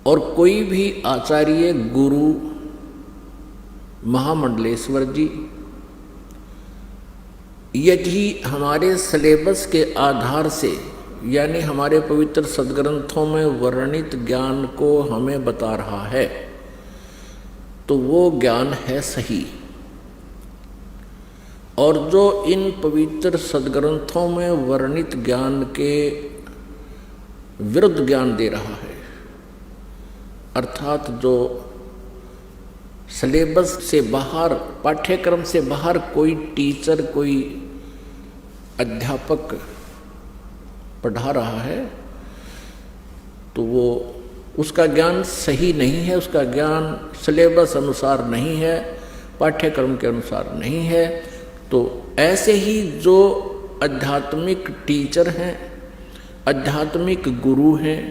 और कोई भी आचार्य गुरु महामंडलेश्वर जी यदि हमारे सिलेबस के आधार से यानी हमारे पवित्र सदग्रंथों में वर्णित ज्ञान को हमें बता रहा है तो वो ज्ञान है सही। और जो इन पवित्र सदग्रंथों में वर्णित ज्ञान के विरुद्ध ज्ञान दे रहा है, अर्थात जो सिलेबस से बाहर, पाठ्यक्रम से बाहर कोई टीचर, कोई अध्यापक पढ़ा रहा है, तो वो उसका ज्ञान सही नहीं है, उसका ज्ञान सिलेबस अनुसार नहीं है, पाठ्यक्रम के अनुसार नहीं है। तो ऐसे ही जो आध्यात्मिक टीचर हैं, आध्यात्मिक गुरु हैं,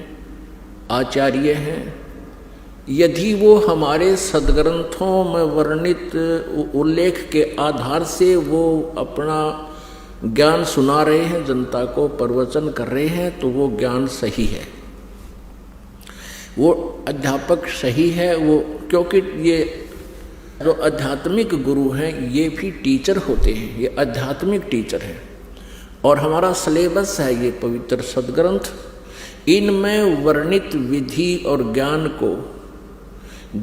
आचार्य हैं, यदि वो हमारे सदग्रंथों में वर्णित उल्लेख के आधार से वो अपना ज्ञान सुना रहे हैं, जनता को प्रवचन कर रहे हैं, तो वो ज्ञान सही है, वो अध्यापक सही है। वो क्योंकि ये जो आध्यात्मिक गुरु हैं ये भी टीचर होते हैं, ये आध्यात्मिक टीचर हैं। और हमारा सिलेबस है ये पवित्र सदग्रंथ, इनमें वर्णित विधि और ज्ञान को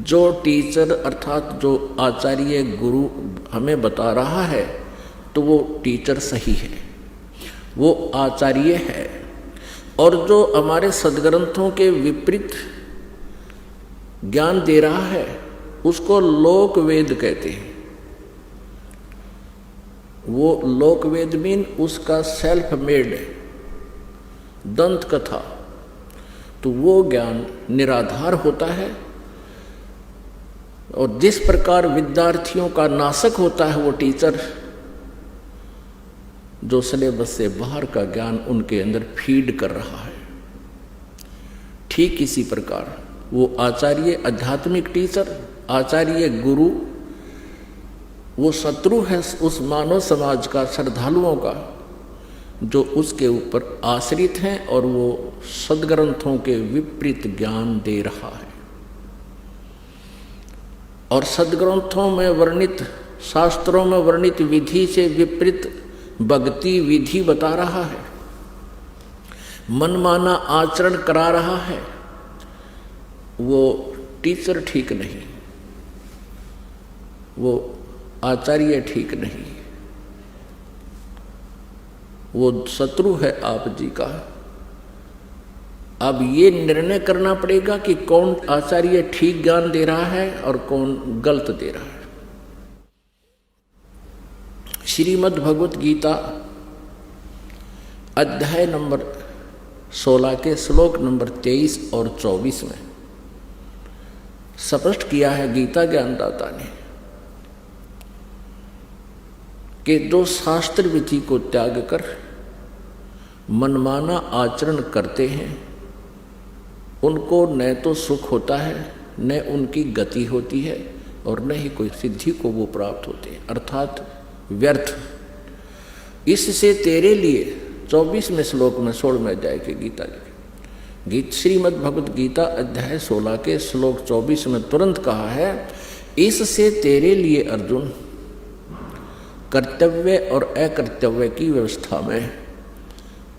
जो टीचर अर्थात जो आचार्य गुरु हमें बता रहा है तो वो टीचर सही है, वो आचार्य है। और जो हमारे सदग्रंथों के विपरीत ज्ञान दे रहा है उसको लोक वेद कहते हैं। वो लोक वेद मीन उसका सेल्फ मेड दंत कथा, तो वो ज्ञान निराधार होता है। और जिस प्रकार विद्यार्थियों का नाशक होता है वो टीचर, जो सिलेबस से बाहर का ज्ञान उनके अंदर फीड कर रहा है, ठीक इसी प्रकार वो आचार्य आध्यात्मिक टीचर, आचार्य गुरु, वो शत्रु है उस मानव समाज का, श्रद्धालुओं का, जो उसके ऊपर आश्रित हैं और वो सदग्रंथों के विपरीत ज्ञान दे रहा है। और सदग्रंथों में वर्णित, शास्त्रों में वर्णित विधि से विपरीत भक्ति विधि बता रहा है, मनमाना आचरण करा रहा है, वो टीचर ठीक नहीं, वो आचार्य ठीक नहीं, वो शत्रु है आप जी का। अब ये निर्णय करना पड़ेगा कि कौन आचार्य ठीक ज्ञान दे रहा है और कौन गलत दे रहा है। श्रीमद् भगवत गीता अध्याय नंबर 16 के श्लोक नंबर 23 और 24 में स्पष्ट किया है गीता ज्ञानदाता ने कि जो शास्त्र विधि को त्याग कर मनमाना आचरण करते हैं उनको न तो सुख होता है, न उनकी गति होती है, और न ही कोई सिद्धि को वो प्राप्त होते हैं, अर्थात व्यर्थ। इससे तेरे लिए 24वें श्लोक में 16वें अध्याय के गीत श्रीमद् भगवत गीता अध्याय 16 के श्लोक 24 में तुरंत कहा है, इससे तेरे लिए अर्जुन कर्तव्य और अकर्तव्य की व्यवस्था में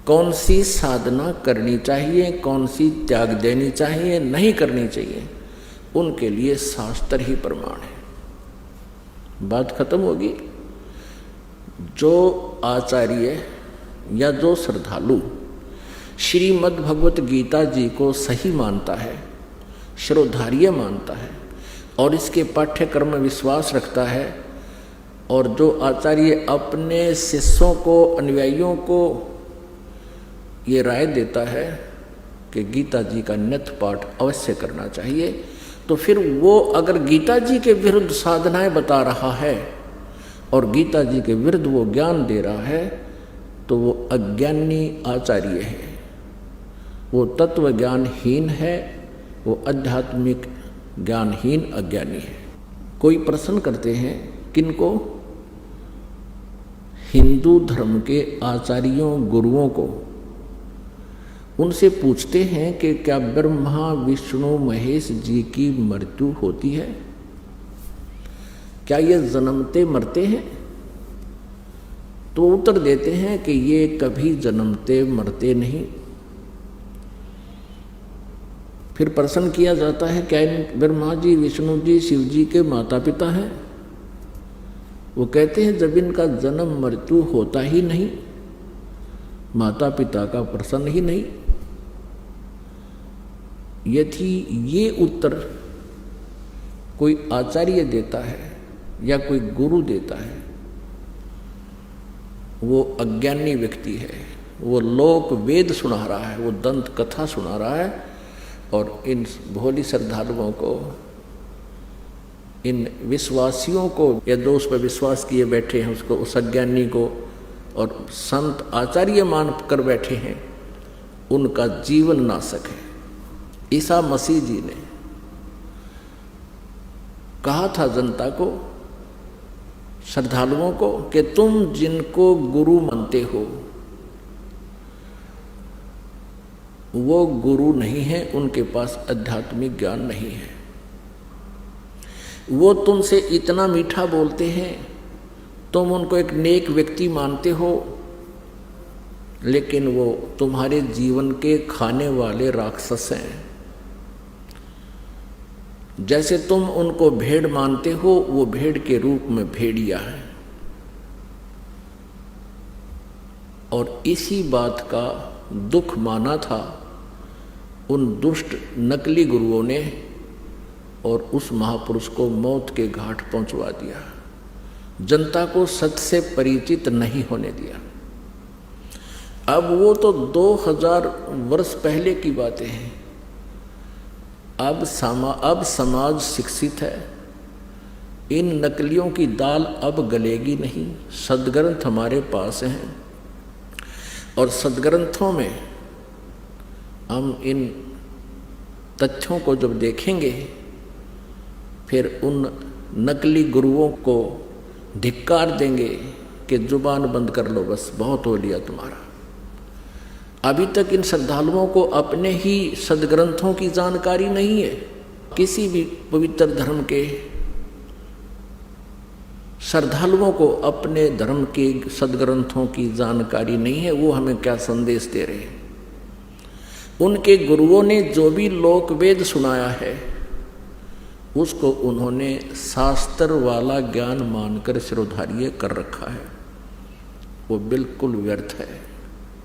कौन सी साधना करनी चाहिए, कौन सी त्याग देनी चाहिए, नहीं करनी चाहिए, उनके लिए शास्त्र ही प्रमाण है। बात खत्म होगी। जो आचार्य या जो श्रद्धालु श्रीमद् भगवत गीता जी को सही मानता है, श्रोधार्य मानता है और इसके पाठ्यक्रम में विश्वास रखता है, और जो आचार्य अपने शिष्यों को, अनुयायियों को ये राय देता है कि गीता जी का नित्य पाठ अवश्य करना चाहिए, तो फिर वो अगर गीता जी के विरुद्ध साधनाएं बता रहा है और गीता जी के विरुद्ध वो ज्ञान दे रहा है, तो वो अज्ञानी आचार्य है, वो तत्व ज्ञानहीन है, वो आध्यात्मिक ज्ञानहीन अज्ञानी है। कोई प्रश्न करते हैं किनको? हिंदू धर्म के आचार्यों, गुरुओं को उनसे पूछते हैं कि क्या ब्रह्मा विष्णु महेश जी की मृत्यु होती है? क्या ये जन्मते मरते हैं? तो उत्तर देते हैं कि ये कभी जन्मते मरते नहीं। फिर प्रश्न किया जाता है, क्या ब्रह्मा जी विष्णु जी शिव जी के माता पिता हैं? वो कहते हैं जब इनका जन्म मृत्यु होता ही नहीं, माता पिता का प्रश्न ही नहीं। यदि ये उत्तर कोई आचार्य देता है या कोई गुरु देता है, वो अज्ञानी व्यक्ति है, वो लोक वेद सुना रहा है, वो दंत कथा सुना रहा है और इन भोली श्रद्धालुओं को, इन विश्वासियों को, या जो उस पर विश्वास किए बैठे हैं उसको, उस अज्ञानी को और संत आचार्य मान कर बैठे हैं, उनका जीवन नाशक है। ईसा मसीह जी ने कहा था जनता को, श्रद्धालुओं को, कि तुम जिनको गुरु मानते हो वो गुरु नहीं है, उनके पास आध्यात्मिक ज्ञान नहीं है। वो तुमसे इतना मीठा बोलते हैं, तुम उनको एक नेक व्यक्ति मानते हो, लेकिन वो तुम्हारे जीवन के खाने वाले राक्षस हैं। जैसे तुम उनको भेड़ मानते हो, वो भेड़ के रूप में भेड़िया है। और इसी बात का दुख माना था उन दुष्ट नकली गुरुओं ने और उस महापुरुष को मौत के घाट पहुंचवा दिया। जनता को सत्य से परिचित नहीं होने दिया। अब वो तो 2000 वर्ष पहले की बातें हैं। अब समाज शिक्षित है। इन नकलियों की दाल अब गलेगी नहीं। सदग्रंथ हमारे पास हैं और सदग्रंथों में हम इन तथ्यों को जब देखेंगे, फिर उन नकली गुरुओं को धिक्कार देंगे कि जुबान बंद कर लो, बस बहुत हो लिया तुम्हारा। अभी तक इन श्रद्धालुओं को अपने ही सदग्रंथों की जानकारी नहीं है। किसी भी पवित्र धर्म के श्रद्धालुओं को अपने धर्म के सदग्रंथों की जानकारी नहीं है। वो हमें क्या संदेश दे रहे हैं? उनके गुरुओं ने जो भी लोक वेद सुनाया है, उसको उन्होंने शास्त्र वाला ज्ञान मानकर सिरोधार्य कर रखा है। वो बिल्कुल व्यर्थ है।